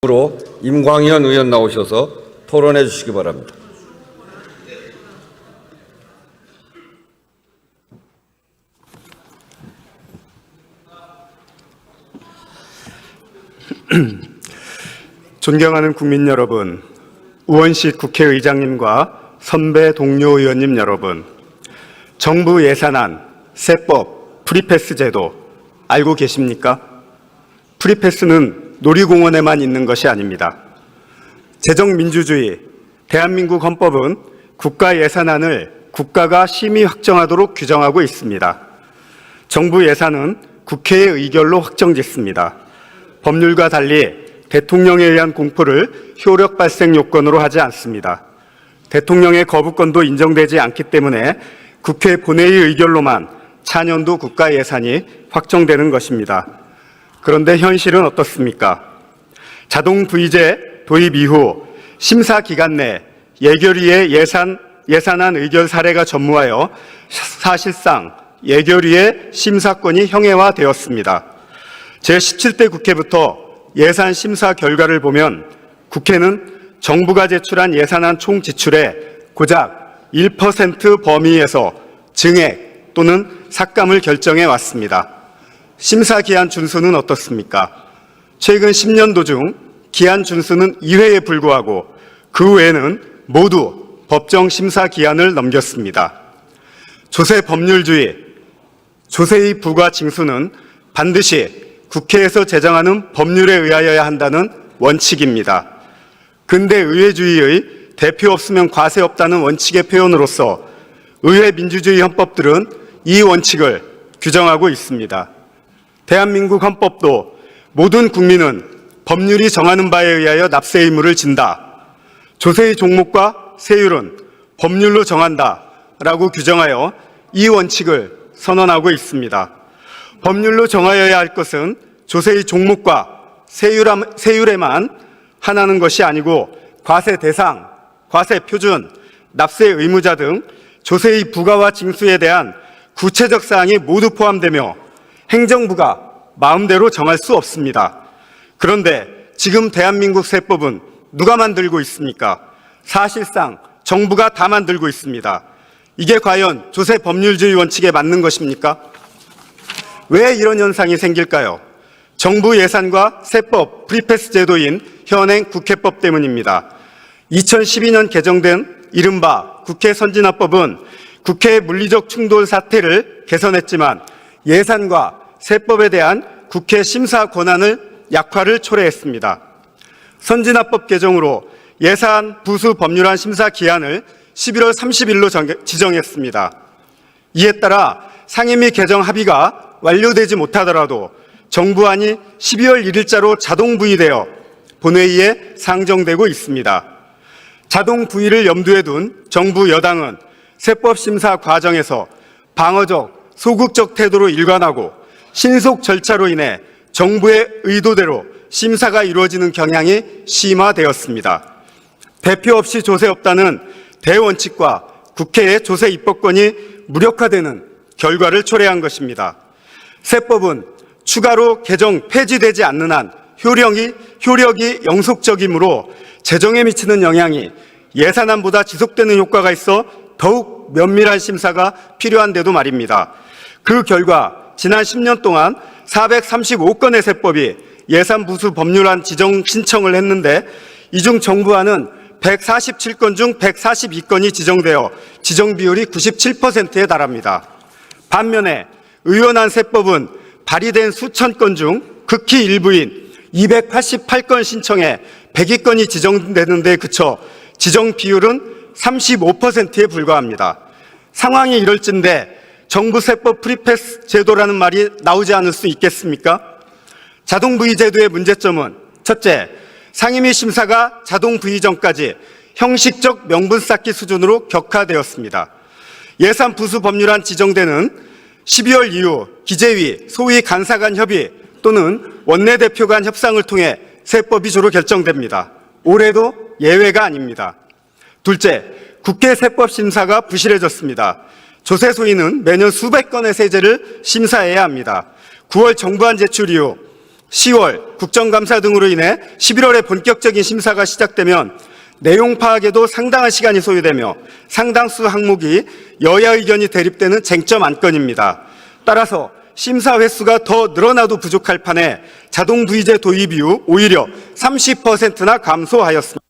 으로 임광현 의원 나오셔서 토론해 주시기 바랍니다. 존경하는 국민 여러분, 우원식 국회의장님과 선배 동료 의원님 여러분, 정부 예산안, 세법, 프리패스 제도 알고 계십니까? 프리패스는 놀이공원에만 있는 것이 아닙니다. 재정민주주의, 대한민국 헌법은 국가 예산안을 국가가 심의 확정하도록 규정하고 있습니다. 정부 예산은 국회의 의결로 확정짓습니다. 법률과 달리 대통령에 의한 공포를 효력 발생 요건으로 하지 않습니다. 대통령의 거부권도 인정되지 않기 때문에 국회 본회의 의결로만 차년도 국가 예산이 확정되는 것입니다. 그런데 현실은 어떻습니까? 자동 V제 도입 이후 심사 기간 내 예결위의 예산안 의결 사례가 전무하여 사실상 예결위의 심사권이 형해화되었습니다. 제17대 국회부터 예산 심사 결과를 보면 국회는 정부가 제출한 예산안 총 지출의 고작 1% 범위에서 증액 또는 삭감을 결정해 왔습니다. 심사 기한 준수는 어떻습니까? 최근 10년도 중 기한 준수는 2회에 불과하고 그 외에는 모두 법정 심사 기한을 넘겼습니다. 조세 법률주의, 조세의 부과 징수는 반드시 국회에서 제정하는 법률에 의하여야 한다는 원칙입니다. 근대 의회주의의 대표 없으면 과세 없다는 원칙의 표현으로서 의회 민주주의 헌법들은 이 원칙을 규정하고 있습니다. 대한민국 헌법도 모든 국민은 법률이 정하는 바에 의하여 납세 의무를 진다. 조세의 종목과 세율은 법률로 정한다라고 규정하여 이 원칙을 선언하고 있습니다. 법률로 정하여야 할 것은 조세의 종목과 세율에만 한하는 것이 아니고 과세 대상, 과세 표준, 납세 의무자 등 조세의 부과와 징수에 대한 구체적 사항이 모두 포함되며 행정부가 마음대로 정할 수 없습니다. 그런데 지금 대한민국 세법은 누가 만들고 있습니까? 사실상 정부가 다 만들고 있습니다. 이게 과연 조세 법률주의 원칙에 맞는 것입니까? 왜 이런 현상이 생길까요? 정부 예산과 세법, 프리패스 제도인 현행 국회법 때문입니다. 2012년 개정된 이른바 국회 선진화법은 국회의 물리적 충돌 사태를 개선했지만 예산과 세법에 대한 국회 심사 권한을 약화를 초래했습니다. 선진화법 개정으로 예산 부수 법률안 심사 기한을 11월 30일로 지정했습니다. 이에 따라 상임위 개정 합의가 완료되지 못하더라도 정부안이 12월 1일자로 자동 부의되어 본회의에 상정되고 있습니다. 자동 부의를 염두에 둔 정부 여당은 세법 심사 과정에서 방어적, 소극적 태도로 일관하고 신속 절차로 인해 정부의 의도대로 심사가 이루어지는 경향이 심화되었습니다. 대표 없이 조세 없다는 대원칙과 국회의 조세 입법권이 무력화되는 결과를 초래한 것입니다. 세법은 추가로 개정 폐지되지 않는 한 효력이 영속적이므로 재정에 미치는 영향이 예산안보다 지속되는 효과가 있어 더욱 면밀한 심사가 필요한데도 말입니다. 그 결과 지난 10년 동안 435건의 세법이 예산 부수 법률안 지정 신청을 했는데 이 중 정부안은 147건 중 142건이 지정되어 지정 비율이 97%에 달합니다. 반면에 의원안 세법은 발의된 수천 건 중 극히 일부인 288건 신청에 102건이 지정되는 데 그쳐 지정 비율은 35%에 불과합니다. 상황이 이럴진데 정부 세법 프리패스 제도라는 말이 나오지 않을 수 있겠습니까? 자동 부의 제도의 문제점은 첫째, 상임위 심사가 자동 부의 전까지 형식적 명분 쌓기 수준으로 격화되었습니다. 예산 부수 법률안 지정되는 12월 이후 기재위, 소위 간사 간 협의 또는 원내대표 간 협상을 통해 세법이 주로 결정됩니다. 올해도 예외가 아닙니다. 둘째, 국회 세법 심사가 부실해졌습니다. 조세 소위는 매년 수백 건의 세제를 심사해야 합니다. 9월 정부안 제출 이후 10월 국정감사 등으로 인해 11월에 본격적인 심사가 시작되면 내용 파악에도 상당한 시간이 소요되며 상당수 항목이 여야 의견이 대립되는 쟁점 안건입니다. 따라서 심사 횟수가 더 늘어나도 부족할 판에 자동 부의제 도입 이후 오히려 30%나 감소하였습니다.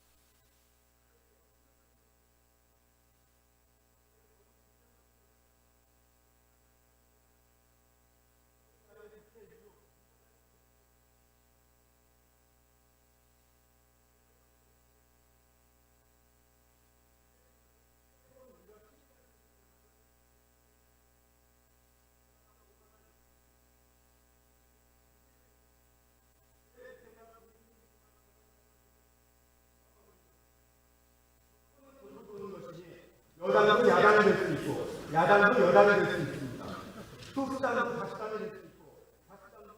여당도 야당이 될 수 있고 야당도 여당이 될 수 있습니다. 소수당도 다수당이 될 수 있고 다수당도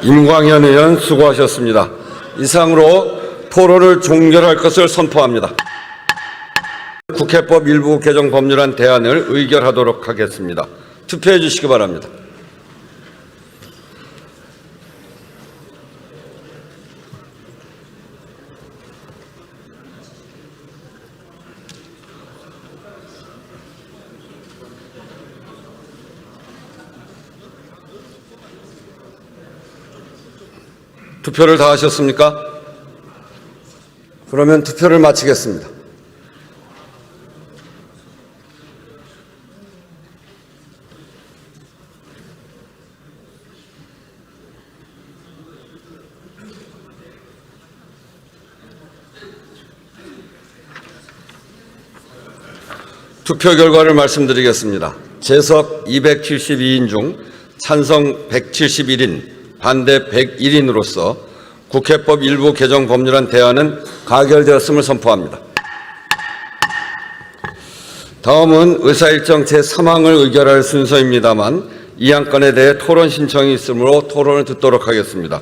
임광현 의원 수고하셨습니다. 이상으로 토론을 종결할 것을 선포합니다. 국회법 일부 개정 법률안 대안을 의결하도록 하겠습니다. 투표해 주시기 바랍니다. 투표를 다 하셨습니까? 그러면 투표를 마치겠습니다. 투표 결과를 말씀드리겠습니다. 재석 272인 중 찬성 171인, 반대 101인으로서 국회법 일부 개정 법률안 대안은 가결되었음을 선포합니다. 다음은 의사일정 제3항을 의결할 순서입니다만 이 안건에 대해 토론 신청이 있으므로 토론을 듣도록 하겠습니다.